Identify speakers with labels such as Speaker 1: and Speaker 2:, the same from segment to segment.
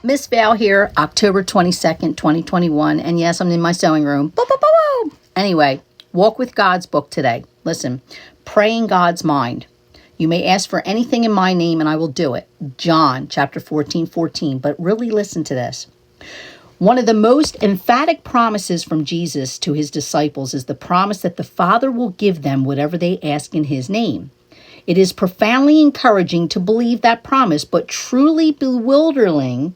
Speaker 1: Miss Val here, October 22nd, 2021. And yes, I'm in my sewing room. Anyway, walk with God's book today. Listen, pray in God's mind. You may ask for anything in my name and I will do it. John chapter 14:14. But really listen to this. One of the most emphatic promises from Jesus to his disciples is the promise that the Father will give them whatever they ask in his name. It is profoundly encouraging to believe that promise, but truly bewildering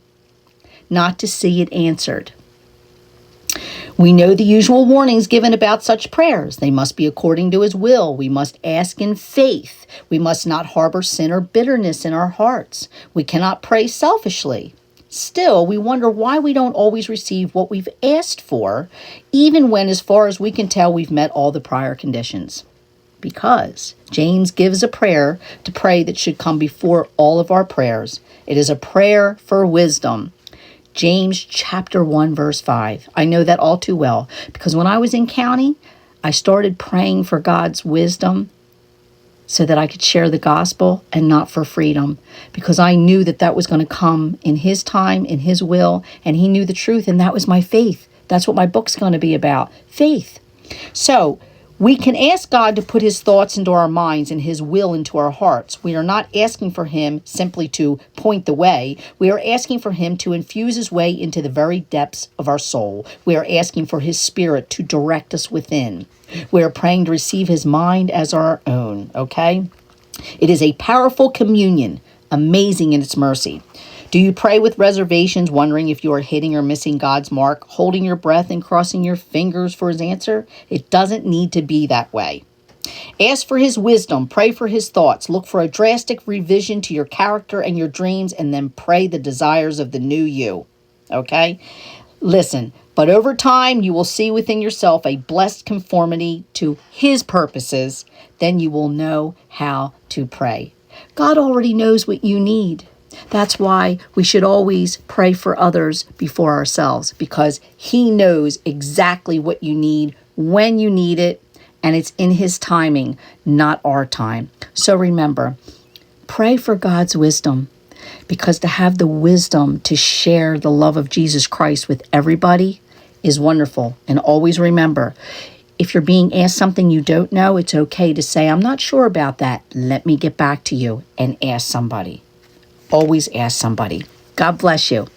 Speaker 1: not to see it answered. We know the usual warnings given about such prayers. They must be according to his will. We must ask in faith. We must not harbor sin or bitterness in our hearts. We cannot pray selfishly. Still, we wonder why we don't always receive what we've asked for, even when, as far as we can tell, we've met all the prior conditions. Because James gives a prayer to pray that should come before all of our prayers. It is a prayer for wisdom. James chapter 1, verse 5. I know that all too well because when I was in county, I started praying for God's wisdom so that I could share the gospel and not for freedom, because I knew that that was going to come in his time, in his will, and he knew the truth, and that was my faith. That's what my book's going to be about, faith. So we can ask God to put his thoughts into our minds and his will into our hearts. We are not asking for him simply to point the way. We are asking for him to infuse his way into the very depths of our soul. We are asking for his spirit to direct us within. We are praying to receive his mind as our own, okay? It is a powerful communion, amazing in its mercy. Do you pray with reservations, wondering if you are hitting or missing God's mark, holding your breath and crossing your fingers for his answer? It doesn't need to be that way. Ask for his wisdom, pray for his thoughts, look for a drastic revision to your character and your dreams, and then pray the desires of the new you. Okay? Listen, but over time you will see within yourself a blessed conformity to his purposes. Then you will know how to pray. God already knows what you need. That's why we should always pray for others before ourselves, because he knows exactly what you need, when you need it, and it's in his timing, not our time. So remember, pray for God's wisdom, because to have the wisdom to share the love of Jesus Christ with everybody is wonderful. And always remember, if you're being asked something you don't know, it's okay to say, I'm not sure about that. Let me get back to you, and ask somebody. Always ask somebody. God bless you.